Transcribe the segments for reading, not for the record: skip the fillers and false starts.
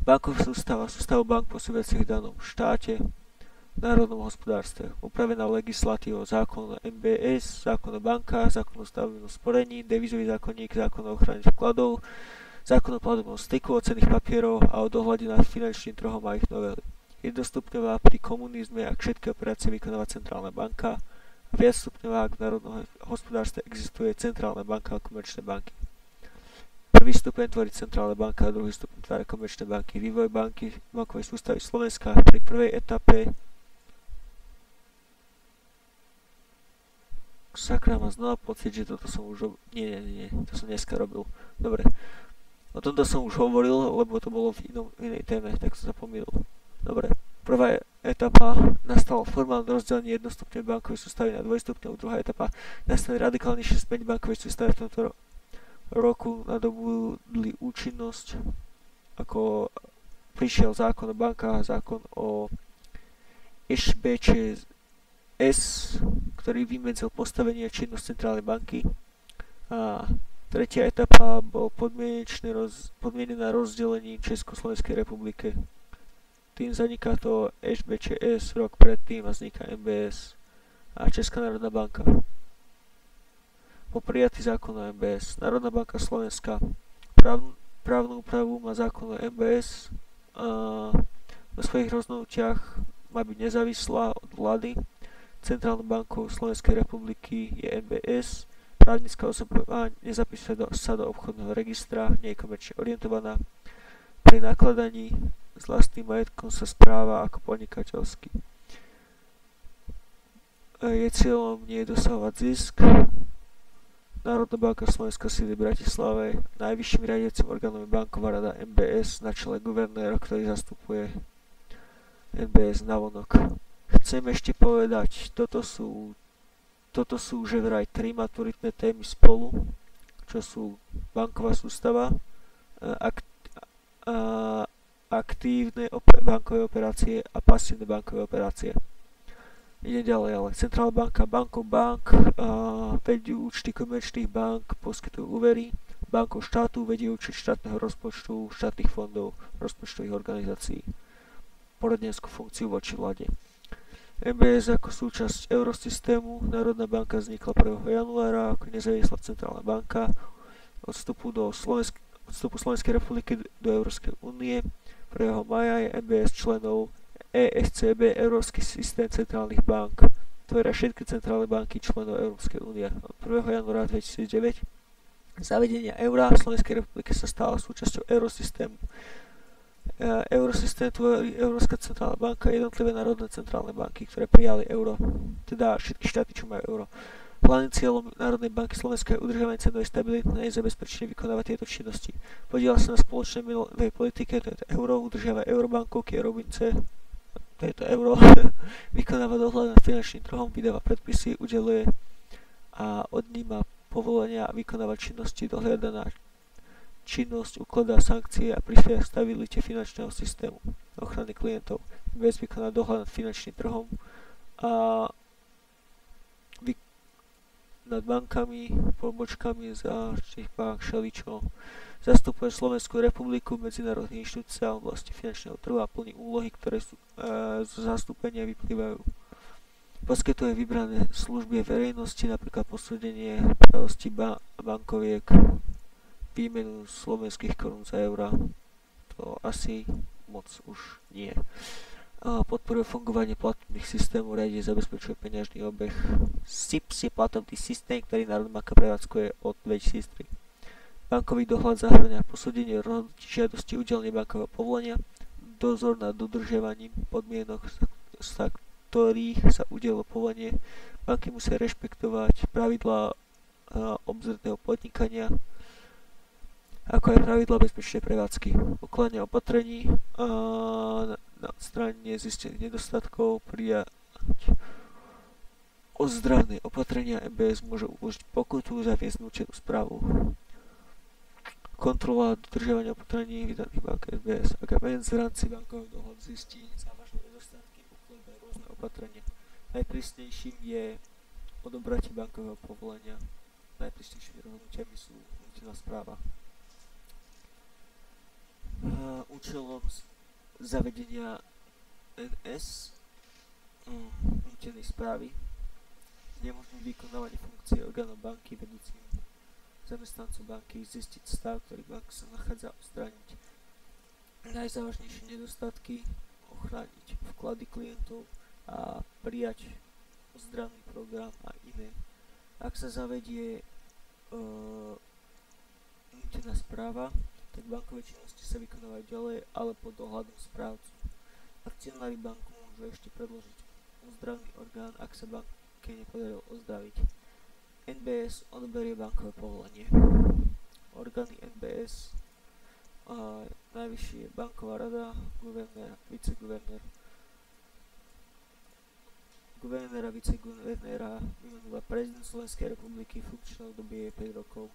Banková sústava bank pôsobiacich v danom štáte, v národnom hospodárstve, upravená legislatívou zákon o MBS, zákon o bankách, zákon o stavebnom sporení, devizový zákonník, zákon o ochrane vkladov, zákon o platobnom styku, o cenných papierov a o dohľade nad finančným trhom a ich novely. Jednostupňová pri komunizme, ak všetky operácie vykonáva centrálna banka, a viacstupňová, ak v národnom hospodárstve existuje centrálna banka a komerčné banky. Prvý stupeň tvorí centrálna banka a druhý stupeň tvoria komerčné banky. Vývoj bankovej sústavy Slovenska pri prvej etape. Sakra, mám znova pocit, že toto som už... Nie, to som dneska robil. Dobre. O tomto som už hovoril, lebo to bolo v inej téme, tak som sa pomýlil. Dobre. Prvá etapa nastalo formálne rozdelenie jednostupňovej bankovej sústavy na dvojstupňovú. Druhá etapa nastane radikálnejšie zmeny bankovej sústavy v tomto roku nadobudli účinnosť, ako prišiel zákon o bankách a zákon o SBČS, ktorý vymedzil postavenie a činnosť centrálnej banky. A tretia etapa bol podmienená rozdelením Československej republiky. Tým zaniká to SBČS, rok predtým a vzniká MBS a Česká národná banka. Po prijatí zákon o MBS, Národná banka Slovenska právnu úpravu má zákon o MBS a vo svojich rozhodnutiach má byť nezávislá od vlády. Centrálnou bankou Slovenskej republiky je MBS. Právnická osoba nezapisuje sa do obchodného registra, nie je komerčne orientovaná. Pri nakladaní s vlastným majetkom sa správa ako podnikateľský. Je cieľom nie dosahovať zisk. Národná banka Slovenska sídli v Bratislave. Najvyšším riadiacim orgánom je Banková rada MBS na čele guvernéra, ktorý zastupuje MBS navonok. Chcem ešte povedať, toto sú že vraj 3 maturitné témy spolu, čo sú banková sústava, aktívne bankové operácie a pasívne bankové operácie. Ide ďalej, ale Centrálna banka, bank, vedú účty komerčných bank, poskytujú úvery, bankov štátu vedie účty štátneho rozpočtu, štátnych fondov, rozpočtových organizácií, poradenskú funkciu voči vláde. MBS ako súčasť eurosystému, Národná banka vznikla 1. januára ako nezávislá centrálna banka od vstupu Slovenskej republiky do Európskej únie. 1. mája je MBS členov ESCB, Európsky systém centrálnych bank. Tvoria všetky centrálne banky členov Európskej únie. Od 1. januára 2009 zavedenia eura v Slovenskej republike sa stala súčasťou eurosystému. Eurosystém tvorí Európska centrálna banka, jednotlivé národné centrálne banky, ktoré prijali euro, teda všetky štáty, čo majú euro. Hlavným cieľom Národnej banky Slovenska je udržovanie cenovej stability a zabezpečenie vykonávať tieto činnosti. Podieľa sa na spoločnej menovej politike, to je to euro, udržiava eurobankovky, eurobince, to je to euro, vykonáva dohľad nad finančným trhom, vydáva predpisy, udeluje a odníma povolenia a vykonáva činnosti, dohľada na činnosť, ukladá sankcie a prispieva k stabilite finančného systému, ochrany klientov. Bez vykoná dohľad nad finančným trhom a nad bankami, pobočkami zahraničných bank, všeličo. Zastupuje Slovenskú republiku v medzinárodných inštitúciách v oblasti finančného trhu a plní úlohy, ktoré zo zastúpenia vyplývajú. Poskytuje vybrané služby verejnosti, napríklad posúdenie pravosti bankoviek, výmenu slovenských korún za eurá, to asi moc už nie. Podporuje fungovanie platobných systémov, riadi zabezpečuje peňažný obeh. SIPS je platobný systém, ktorý Národná banka prevádzkuje od 2003. Bankový dohľad zahŕňa posúdenie rozhodnutí žiadosti udelenie bankového povolenia, dozor nad dodržiavaním podmienok, za ktorých sa udelilo povolenie. Banky musia rešpektovať pravidlá obzretného podnikania, ako aj pravidlá bezpečnej prevádzky, ukladanie opatrení na odstránenie zistených nedostatkov, prijať ozdravné opatrenia. MBS môže uložiť pokutu, zaviesť nútenú správu, kontrola dodržiavania opatrení vydaných bankou MBS. Ak MBS v rámci bankového dohľadu zistí závažné nedostatky, ukladá rôzne opatrenia. Najprísnejším je odobratie bankového povolenia. Najprísnejšími rozhodnutiami sú nútená správa. účelom zavedenia NS nútenej správy nemožné vykonávanie funkcie orgánov banky vedúcim zamestnancov banky, zistiť stav, ktorý banka sa nachádza, odstrániť najzávažnejšie nedostatky, ochrániť vklady klientov a prijať ozdravný program a iné. Ak sa zavedie nútená správa, tak bankové činnosti sa vykonávajú ďalej, ale pod dohľadom správcu. Akcionári banku môžu ešte predložiť ozdravný orgán, ak sa banke nepodarilo ozdraviť. NBS odoberie bankové povolenie. Orgány NBS, najvyššie banková rada, guvernér, viceguvernér. Guvernéra, viceguvernéra vymenúva prezident Slovenskej republiky, funkčné obdobie je 5 rokov.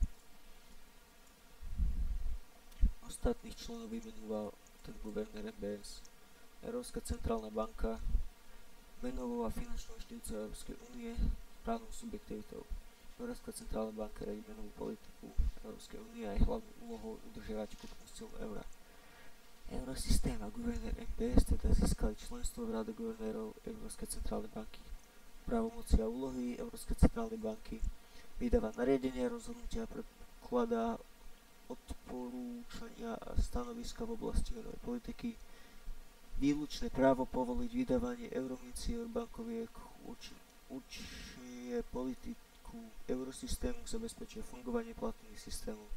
Ostatných členov vymenúva ten guvernér NBS. Európska centrálna banka, menovou a finančnou inštitúciou Európskej únie, právnou subjektivitou. Európska centrálna banka riadi menovú politiku Európskej únie a je hlavnou úlohou udržiavať kúpnu silu eura. Eurosystém a guvernér NBS teda získali členstvo v Rade guvernérov Európskej centrálnej banky. Právomoci a úlohy Európskej centrálnej banky: vydáva nariadenia, rozhodnutia, predkladá odporúčania a stanoviska v oblasti menovej politiky, výlučné právo povoliť vydávanie eurominicí bankoviek, určuje politiku eurosystému, zabezpečuje fungovanie platných systémov,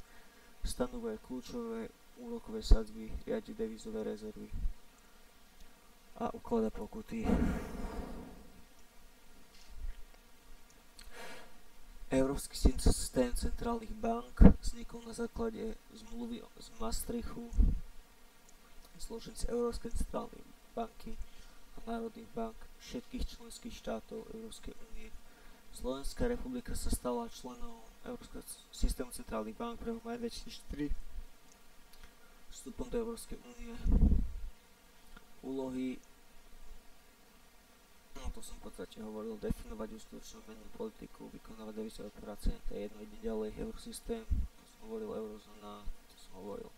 stanovuje kľúčové úrokové sadzby, riadi devizové rezervy a ukladá pokuty. Európsky systém centrálnych bank vznikol na základe zmluvy z Maastrichtu, zložený z Európskej centrálnej banky a národných bank všetkých členských štátov Európskej únie. Slovenská republika sa stala členom Európskeho systému centrálnych bank 1. maja 2004 vstupom do Európskej únie. Úlohy, to som v podstate hovoril, definovať uskutočnú mennú politiku, vykonávať devizové operácie, to je jedno, ide ďalej, eurosystém, to som hovoril, eurozóna, to som hovoril.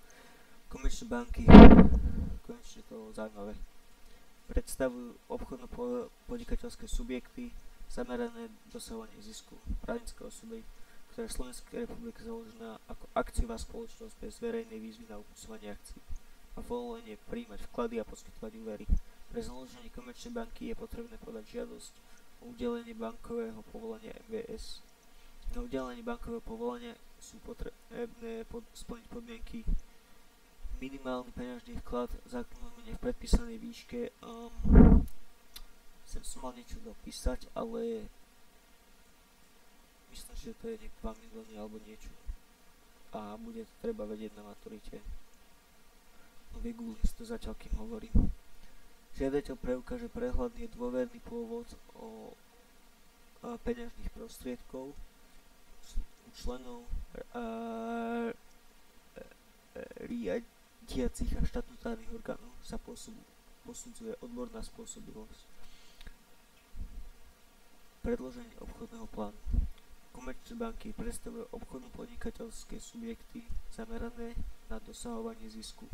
Komerčné banky, konečne to zaujímavé, predstavujú obchodno-podnikateľské subjekty zamerané dosahovanie zisku. Právnická osoba, ktorá je v Slovenskej republike založená ako akciová spoločnosť bez verejnej výzvy na upisovanie akcií a povolenie prijímať vklady a poskytovať úvery. Pre založenie komerčnej banky je potrebné podať žiadosť o udelenie bankového povolenia MBS. Na udelenie bankového povolenia sú potrebné splniť podmienky: minimálny peňažný vklad zákonom v predpísanej výške. Chcem som mal niečo dopísať, ale myslím, že to je 2 milióny alebo niečo. A bude to treba vedieť na maturite. No vygooglím si to zatiaľ, kým hovorím. Žiadateľ preukáže prehľadný dôverný pôvod o peňažných prostriedkov u členov riadiacich a štatutárnych orgánov sa posudzuje odborná spôsobilosť. Predloženie obchodného plánu. Komerčné banky predstavujú obchodno-podnikateľské subjekty zamerané na dosahovanie zisku.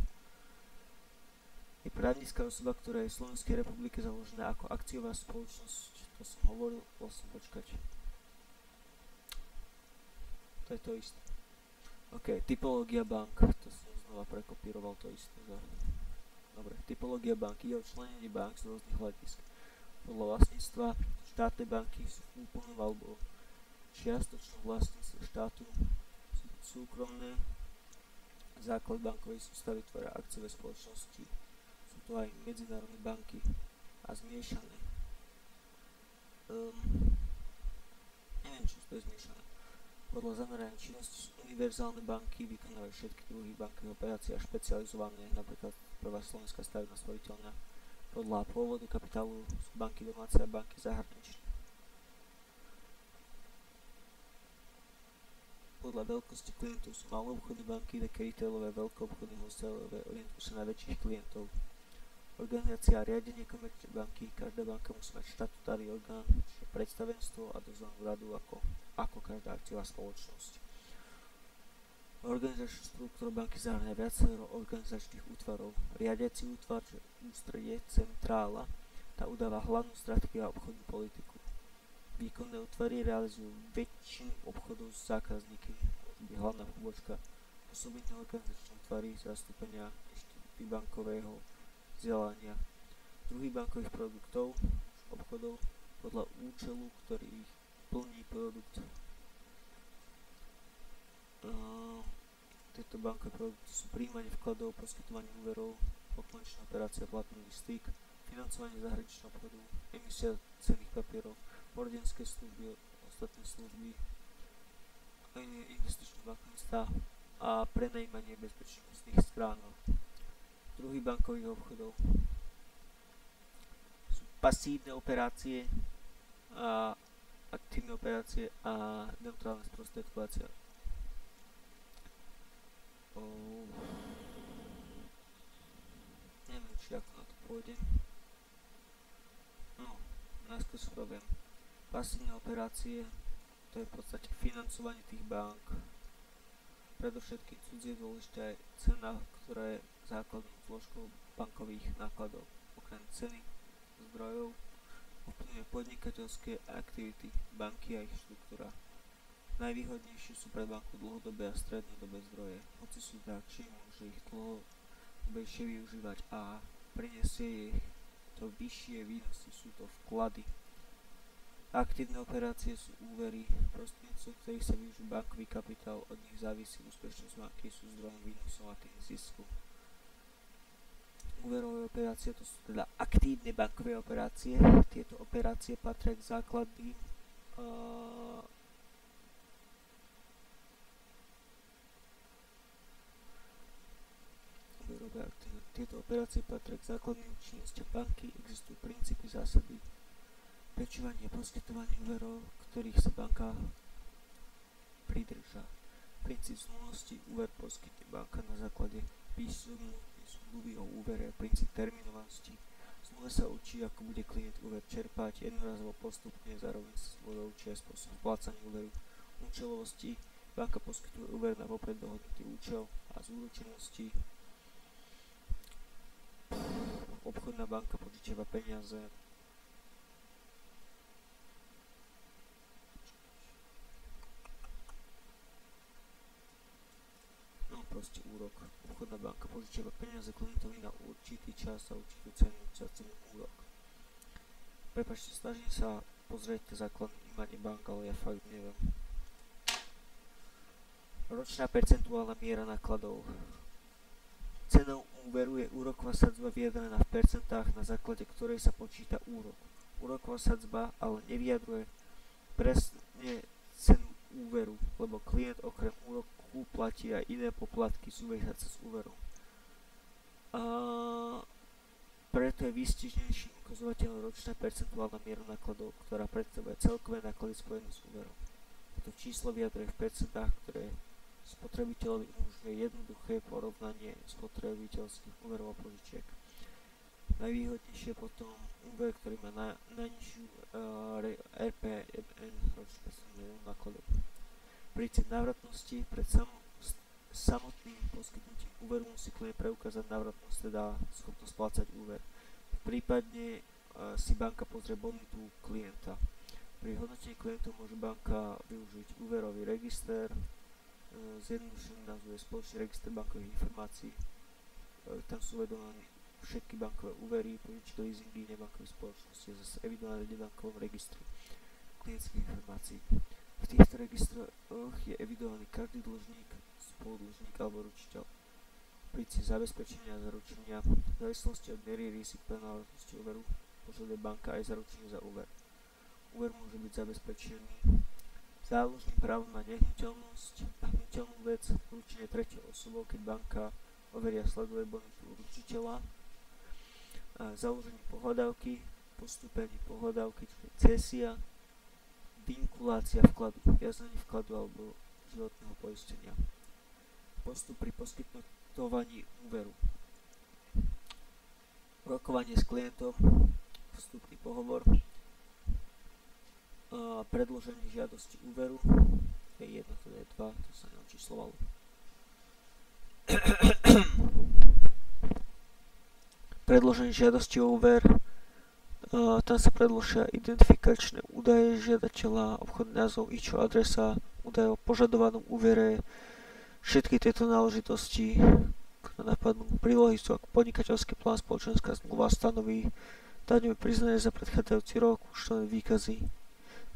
Je právnická osoba, ktorá je v Slovenskej republike založená ako akciová spoločnosť. To som hovoril, počkať. To je to isté. OK, typológia bank. To som znova prekopíroval to isté. Dobre, typológia banky je o členení bank z rôznych hľadisk. Podľa vlastníctva štátne banky sú v úplnom alebo čiastočnom vlastníctve štátu, súkromné. Základ bankovej sústavy tvoria akciové spoločnosti. Tu aj medzinárodné banky a zmiešané. Neviem, čo to je zmiešané. Podľa zamerania činnosti univerzálne banky vykonávajú všetky druhy bankových operácií a špecializované, napríklad Prvá slovenská stavebná sporiteľňa. Podľa pôvodu kapitálu sú banky domáce a banky zahraničné. Podľa veľkosti klientov sú maloobchodné banky, také retailové, veľkoobchodné, wholesaleové, orientujú sa na väčších klientov. Organizácia a riadenie komerčnej banky. Každá banka musí mať štatutárny orgán, čiže predstavenstvo a dozornú radu ako každá akciová spoločnosť. Organizačnú štruktúru banky zahŕňa viacero organizačných útvarov. Riadiaci útvar, čo je ústredie, centrála, tá udáva hlavnú stratégiu a obchodnú politiku. Výkonné útvary realizujú väčšinu obchodov s zákazníkmi, hlavná pobočka, osobitné organizačné útvary, zastúpenia inštitúty bankového vzdelania, druhých bankových produktov, obchodov podľa účelu, ktorý ich plní produkt. Tieto bankové produkty sú príjmanie vkladov, poskytovanie úverov, pokonečná operácia, platobný styk, financovanie zahraničného obchodu, emisia cenných papierov, poradenské služby, ostatné služby, investičné bankovníctva a prenajímanie bezpečnostných schránok. Druhý bankových obchodov sú pasívne operácie a aktívne operácie a neutrálne sprostredkovacia. Neviem, či ako na to pôjde. No, najskôr si poviem. Pasívne operácie, to je v podstate financovanie tých bank. Predovšetkým cudzie dôležité aj cena, ktorá je základnou zložkou bankových nákladov. Okrem ceny zdrojov ovplyvňuje podnikateľské aktivity banky a ich štruktúra. Najvýhodnejšie sú pre banku dlhodobé a strednodobé zdroje. Hoci sú drahšie, môže ich dlhodobejšie využívať a prinesie ich to vyššie výnosy, sú to vklady. Aktívne operácie sú úvery, prostredníctvom ktorých sa využije bankový kapitál, od nich závisí úspešnosť banky, sú zdrojom výnosov a tým zisku. Úverové operácie to sú teda aktívne bankové operácie. Tieto operácie patria k základným Tieto operácie patria k základným činnostiam banky, existujú princípy, zásady, pečovanie a poskytovanie úverov, ktorých sa banka pridrža. Princíp zmluvnosti, úver poskytne banka na základe písomnej zmluvy o úvere, princíp terminovanosti. Zmluve sa učí, ako bude klient úver čerpať, jednorazovo postupne, zároveň sa zmluve učí aj spôsob splácania úveru. Účelovosti, banka poskytuje úver na vopred dohodnutý účel a zúročenosti. Obchodná banka požičiava peniaze. Proste úrok. Obchodná banka požičiava peniaze klientovi na určitý čas a určitú cenu za celý úrok. Prepáčte, snažím sa pozrieť základné imanie bank, ale ja fakt neviem. Ročná percentuálna miera nákladov. Cenou úveru je úroková sadzba vyjadrená v percentách, na základe ktorej sa počíta úrok. Úroková sadzba ale nevyjadruje presne cenu úveru, lebo klient okrem úroku platí aj iné poplatky súvisiace s úverom. A preto je výstižnejším ukazovateľom ročná percentuálna miera nákladov, ktorá predstavuje celkové náklady spojené s úverom. To číslo vyjadruje v percentách, ktoré spotrebiteľovi umožňuje jednoduché porovnanie spotrebiteľských úverov a požičiek. Najvýhodnejšie potom úver, ktorý má najnižšiu RPMN ročnú percentuálnu nákladov. Princíp návratnosti. Pred samotným poskytnutím úveru musí klient preukázať návratnosť, teda schopnosť splácať úver. Prípadne si banka pozrie bonitu klienta. Pri hodnotení klientov môže banka využiť úverový register, zjednodušený názov je spoločný register bankových informácií. Tam sú uvedované všetky bankové úvery, požičky, leasingy, nebankové spoločnosti a zase evidované v nebankovom registri klientských informácií. V týchto registroch je evidovaný každý dlžník, spoludlžník alebo ručiteľ. Princíp zabezpečenia a zaručenia. V závislosti od miery rizik pre návratnosti úveru požaduje banka aj zaručenie za úver. Úver môže byť zabezpečený záložným právom na nehnuteľnosť, hnuteľnú vec, určenie tretiou osobou, keď banka overia sleduje bonitu určiteľa, založenie pohľadávky, postúpenie pohľadávky, čo je cesia, vinkulácia vkladu, viazanie vkladu alebo životného poistenia. Postup pri poskytnutovaní úveru. Rokovanie s klientom, vstupný pohovor, predloženie žiadosti úveru, to je 1, to je 2, to sa neočíslovalo. Predloženie žiadosti o úver. Tam sa predložia identifikačné údaje žiadateľa, obchodný názov, IČO, adresa, údaje o požadovanom úvere, všetky tieto náležitosti, ktoré napadnú. Prílohy sú ako podnikateľský plán, spoločenská zmluva, stanoví daňové priznanie za predchádzajúci rok, účtové výkazy.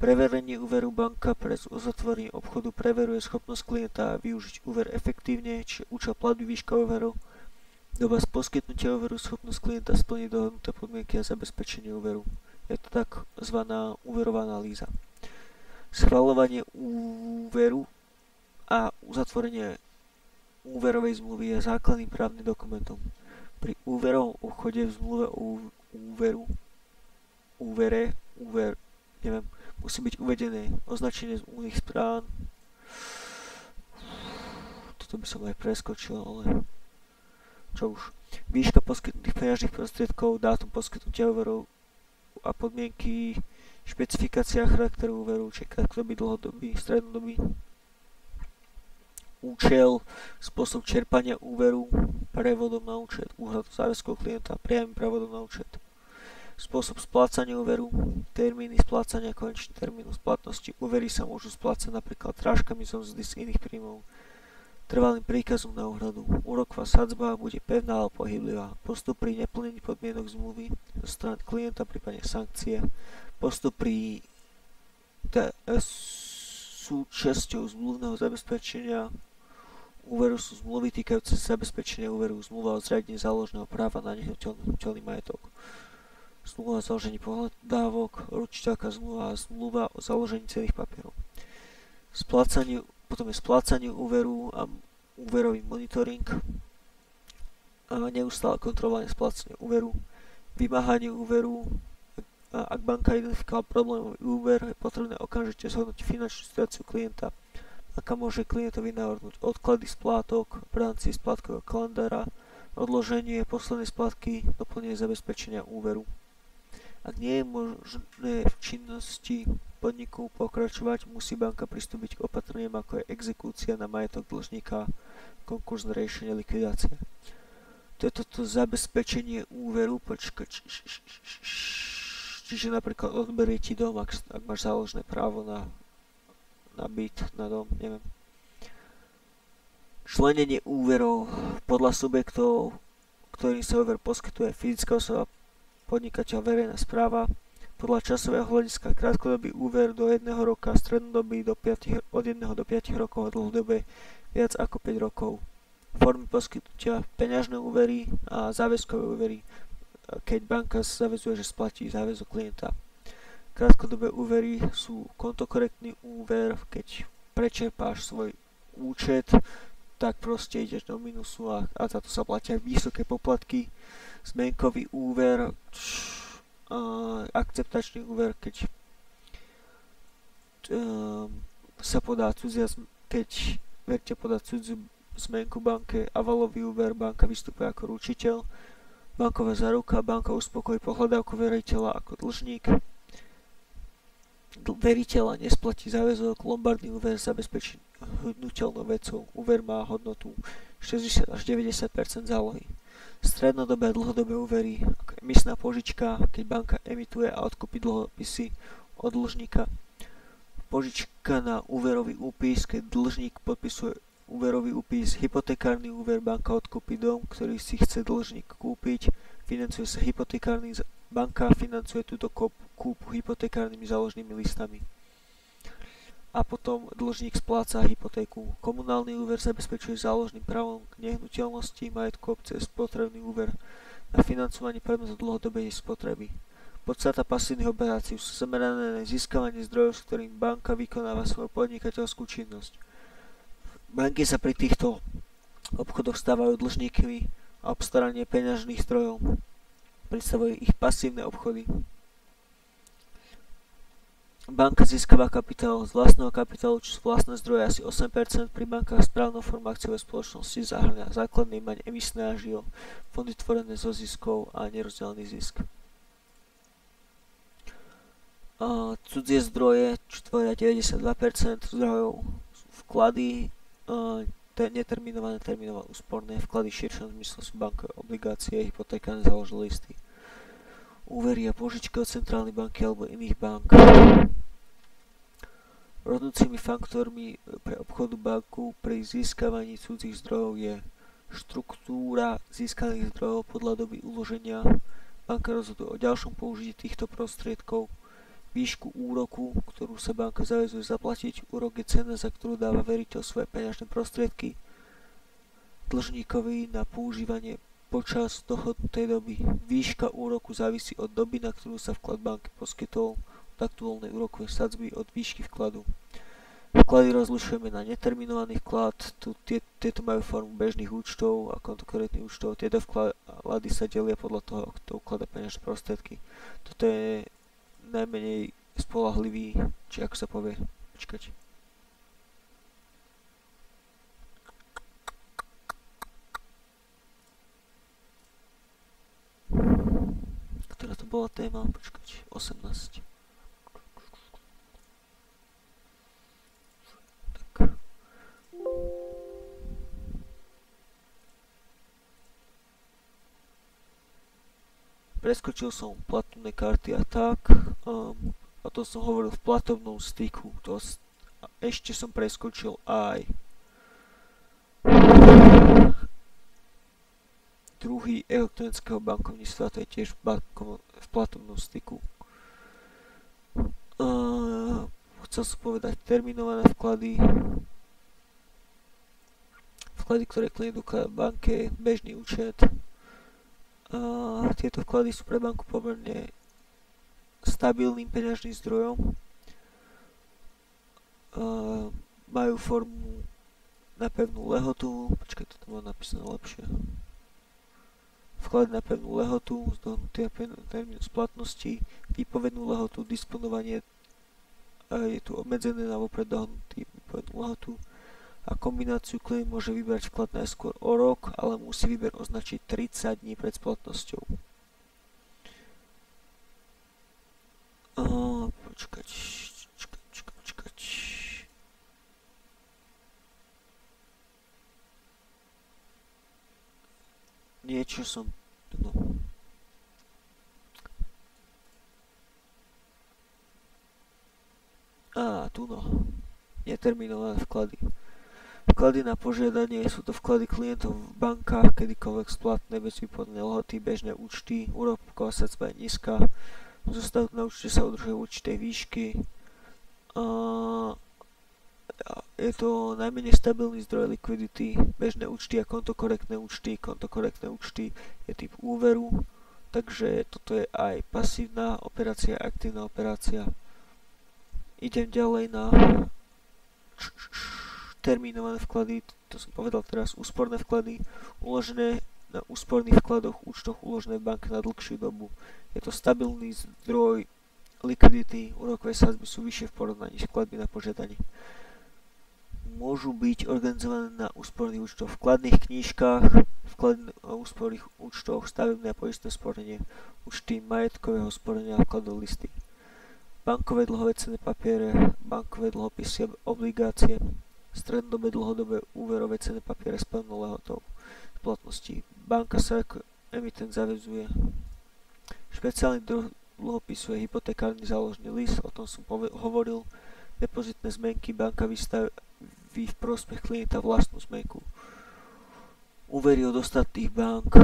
Preverenie úveru. Banka pre uzatvorenie obchodu preveruje schopnosť klienta využiť úver efektívne, čiže účel platby, výška úveru, doba z poskytnutia úveru, schopnosť klienta splniť dohodnuté podmienky a zabezpečenie úveru. Je to takzvaná úverová analýza. Schvaľovanie úveru a uzatvorenie úverovej zmluvy je základným právnym dokumentom. Pri úverovom obchode v zmluve o úvere, musí byť uvedené označenie zmluvných strán. Toto by som aj preskočil, ale čo už. Výška poskytnutých peňažných prostriedkov, dátum poskytnutia úverov a podmienky, špecifikácia charakteru úveru, či krátkodobý, dlhodobý, strednodobý, účel, spôsob čerpania úveru, prevodom na účet, úhrad záväzkov klienta, priamym prevodom na účet, spôsob splácania úveru, termíny splácania, konečný termínu splatnosti. Úvery sa môžu splácať napríklad trážkami zo mzdy z iných príjmov, trvalým príkazom na úhradu. Úroková sadzba bude pevná alebo pohyblivá. Postup pri neplnení podmienok zmluvy zo strany klienta, prípadne sankcie. Postup pri súčasťou zmluvného zabezpečenia úveru sú zmluvy týkajúce sa zabezpečenia úveru, zmluva o zriadení záložného práva na nehnuteľný majetok, zmluva o založení pohľadávok, ručiteľka zmluva a zmluva o založení cenných papierov. Potom je splácanie úveru a úverový monitoring, a neustále kontrolovanie splácania úveru, vymáhanie úveru. Ak banka identifikovala problémový úver, je potrebné okamžite zhodnotiť finančnú situáciu klienta. Banka môže klientovi navrhnúť odklady splátok v rámci splátkového kalendára, odloženie poslednej splátky, doplnenie zabezpečenia úveru. Ak nie je možné v činnosti podniku pokračovať, musí banka pristúpiť k opatreniam, ako je exekúcia na majetok dlžníka, konkurzné riešenie, likvidácia. To je toto zabezpečenie úveru. Čiže napríklad odberie ti dom, ak máš záložné právo na byt, na dom, neviem. Členenie úverov podľa subjektov, ktorým sa úver poskytuje, fyzická osoba, podnikateľ, verejná správa. Podľa časového hľadiska krátkodobý úver do 1 roka, strednodobý od 1 do 5 rokov a dlhodobé viac ako 5 rokov. Formy poskytnutia: peňažné úvery a záväzkové úvery, keď banka zaväzuje, že splatí záväzok klienta. Krátkodobé úvery sú kontokorektný úver, keď prečerpáš svoj účet, tak proste ideš do minusu a za to sa platia vysoké poplatky. Zmenkový úver, akceptačný úver, keď sa podá cudzia, keď veriteľ podá cudziu zmenku banke. Avalový úver, banka vystupuje ako ručiteľ. Banková záruka, banka uspokojí pohľadávku veriteľa ako dlžník. Veriteľa nesplatí záväzok. Lombardný úver zabezpečí hnutelnou vecou. Úver má hodnotu 60 až 90% zálohy. Strednodobé a dlhodobé úvery, ako emisná požička, keď banka emituje a odkúpi dlhopisy od dlžníka. Požička na úverový úpis, keď dlžník podpisuje úverový úpis. Hypotekárny úver, banka odkúpi dom, ktorý si chce dlžník kúpiť. Financuje sa hypotekárny, banka financuje túto kúpu hypotekárnymi záložnými listami. A potom dlžník spláca hypotéku. Komunálny úver zabezpečuje záložným právom k nehnuteľnosti majetku obce, spotrebný úver na financovanie predmetov dlhodobej spotreby. Podstata pasívnych operácií sú zamerané na získavanie zdrojov, s ktorým banka vykonáva svoju podnikateľskú činnosť. Banky sa pri týchto obchodoch stávajú dlžníkmi a obstaranie peňažných zdrojov predstavujú ich pasívne obchody. Banka získava kapitál z vlastného kapitálu, čo sú vlastné zdroje asi 8%. Pri bankách správnou formou akciovej spoločnosti zahŕňa základný imaň, emisné ažio, fondy tvorené zo ziskov a nerozdelený zisk. Cudzie zdroje, čo tvoria 92% zdrojov, sú vklady, neterminované, terminované úsporné vklady v širšom zmysle sú bankové obligácie, hypotékárne záložné listy, úvery a pôžičky od centrálnej banky alebo iných bank. Rozhodujúcimi faktormi pre obchodnú banku pri získavaní cudzích zdrojov je štruktúra získaných zdrojov podľa doby uloženia. Banka rozhoduje o ďalšom použití týchto prostriedkov, výšku úroku, ktorú sa banka zaväzuje zaplatiť. Úrok je cena, za ktorú dáva veriteľ svoje peňažné prostriedky dlžníkovi na používanie počas dohodnutej doby. Výška úroku závisí od doby, na ktorú sa vklad banky poskytol, od aktuálnej úrokovej sadzby, od výšky vkladu. Vklady rozlišujeme na neterminovaný vklad, tieto majú formu bežných účtov a kontokorentných účtov. Tieto vklady sa delia podľa toho, kto ukladá peňažné prostriedky. Toto je najmenej spoľahlivý, či ako sa povie, počkať. Ktorá to bola téma? Počkať, 18. Tak. Preskočil som platobné karty a tak. O tom som hovoril v platobnom styku. Ešte som preskočil aj druhý elektronického bankovníctva, to je tiež v platobnom styku. Chcel som povedať terminované vklady, ktoré klient ukladá v banke, bežný účet. Tieto vklady sú pre banku pomerne stabilným peňažným zdrojom. Majú formu na pevnú lehotu. Počkaj, toto mám napísané lepšie. Vklady na pevnú lehotu, zdohnutý termín splatnosti, výpovednú lehotu, disponovanie je tu obmedzené na vopred dohodnutý výpovednú lehotu a kombináciu klient môže vybrať vklad najskôr o rok, ale musí výber označiť 30 dní pred splatnosťou. Počkať. Niečo som... No. Tu no. Neterminované vklady. Vklady na požiadanie sú to vklady klientov v bankách, kedykoľvek splatné, bez výpovednej lehoty, bežné účty, úroková sadzba je nízka, zostatok na účte sa udržuje v určitej výšky. Je to najmenej stabilný zdroj likvidity, bežné účty a kontokorektné účty. Kontokorektné účty je typ úveru, takže toto je aj pasívna operácia a aktívna operácia. Idem ďalej na terminované vklady, to som povedal teraz, úsporné vklady, uložené na úsporných vkladoch, účtoch uložené v banke na dlhšiu dobu. Je to stabilný zdroj likvidity, úrokové sadzby sú vyššie v porovnaní s vkladmi na požiadanie. Môžu byť organizované na úsporných účtoch, vkladných knížkach, vklady na úsporných účtoch, stavebné a poistné sporenie, účty majetkového sporenia a vkladové listy, bankové dlhové cenné papiere, bankové dlhopisy, obligácie, strednodobé dlhodobé úverové cenné papiere s pevnou lehotou splatnosti. Banka sa ako emitent zaväzuje. Špeciálny druh dlhopisu je hypotekárny záložný list, o tom som hovoril. Depozitné zmenky banka vystaví v prospech klienta vlastnú zmenku. Úvery od ostatných bank,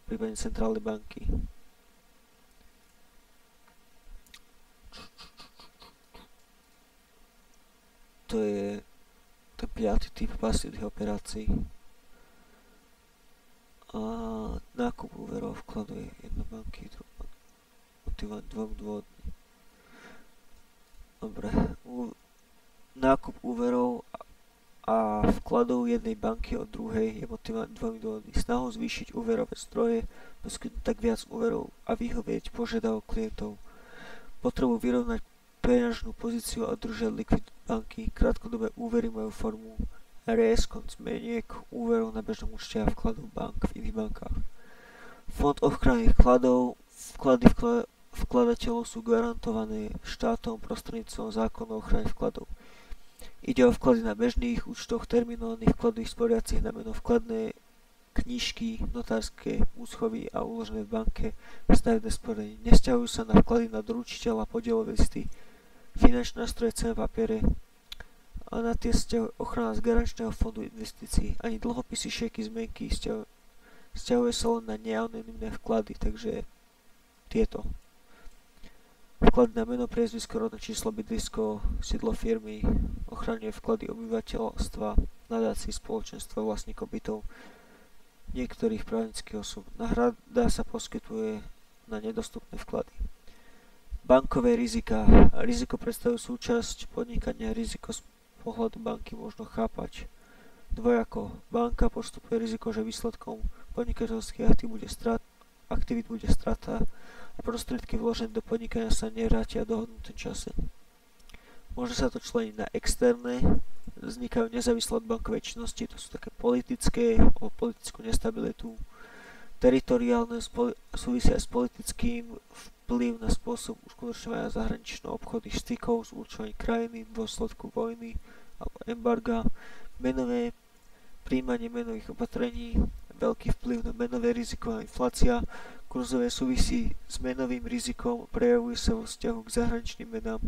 prípadne centrálnej banky. To je ten 5. typ pasívnych operácií. Nákup úverov vkladuje jedna banky, motivovaný dvom dôvodmi. Dobre. Nákup úverov a vkladov jednej banky od druhej je motivovaný dvomi dôvodmi. Snahou zvýšiť úverové zdroje, poskytnúť tak viac úverov a vyhovieť požiadavok klientov. Potrebu vyrovnať peňažnú pozíciu a udržať likviditu banky. Krátkodobé úvery majú formu reskont zmeniek úverov na bežnom účte a vkladov bank v iných bankách. Fond ochrany vkladov, vklady vkladateľov sú garantované štátom prostredníctvom zákona o ochrane vkladov. Ide o vklady na bežných účtoch, terminálnych vkladových sporiacich na meno vkladné knižky, notárske úschovy a uložené v banke stavebné sporenie. Nesťahujú sa na vklady na doručiteľa, podielové listy, finančné nástroje, cenné papiere a na tie ochrana z garančného fondu investícií. Ani dlhopisy, šeky, zmenky sťahuje sa len na neanonymné vklady, takže tieto. Vklad na meno, priezvisko, rodné číslo, bydlisko, sídlo firmy, ochraňuje vklady obyvateľstva, nadácií, spoločenstva, vlastníkov bytov, niektorých právnických osôb. Náhrada sa poskytuje na nedostupné vklady. Bankové rizika. Riziko predstavujú súčasť podnikania. Riziko z pohľadu banky možno chápať dvojako. Banka podstupuje riziko, že výsledkom podnikateľských aktivít bude strata a prostriedky vložené do podnikania sa nevrátia v dohodnutém čase. Môže sa to členiť na externé, vznikajú nezávisle od bankovej činnosti, to sú také politické, o politickú nestabilitu, teritoriálne, súvisia s politickým, vplyv na spôsob uskutočňovania zahraničného obchodných stykov s určovaním krajiny v dôsledku vojny alebo embarga, menové, príjmanie menových opatrení, veľký vplyv na menové riziko a inflácia, kurzové súvisí s menovým rizikom, prejavuje sa vo vzťahu k zahraničným menám.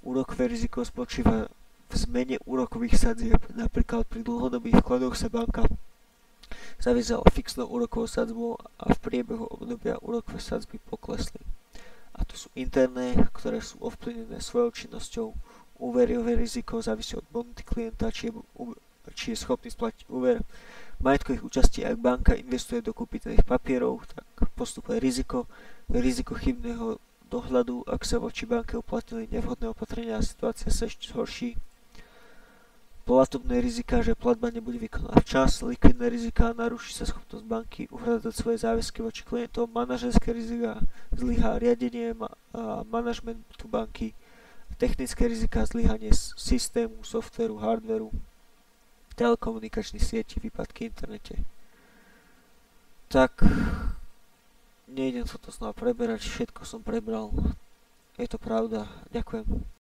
Úrokové riziko spočíva v zmene úrokových sadzieb. Napríklad pri dlhodobých vkladoch sa banka zaviazala fixnou úrokovou sadzbou a v priebehu obdobia úrokové sadzby poklesli. A tu sú interné, ktoré sú ovplyvnené svojou činnosťou. Úverové riziko závisí od bonity klienta, či je schopný splatiť úver. Majetkových účastí, ak banka investuje do kúpiteľných papierov, tak postupuje riziko chybného dohľadu, ak sa voči banke uplatnili nevhodné opatrenia a situácia sa ešte zhorší. Platobné rizika, že platba nebude vykonaná včas, likvidné rizika, naruší sa schopnosť banky uhrádzať svoje záväzky voči klientom, manažerské rizika, zlyhá riadenie a manažmentu banky, technické rizika, zlyhanie systému, softvéru, hardvéru, telekomunikačných sietí, výpadky internete. Tak, nejdem toto znova preberať, všetko som prebral. Je to pravda. Ďakujem.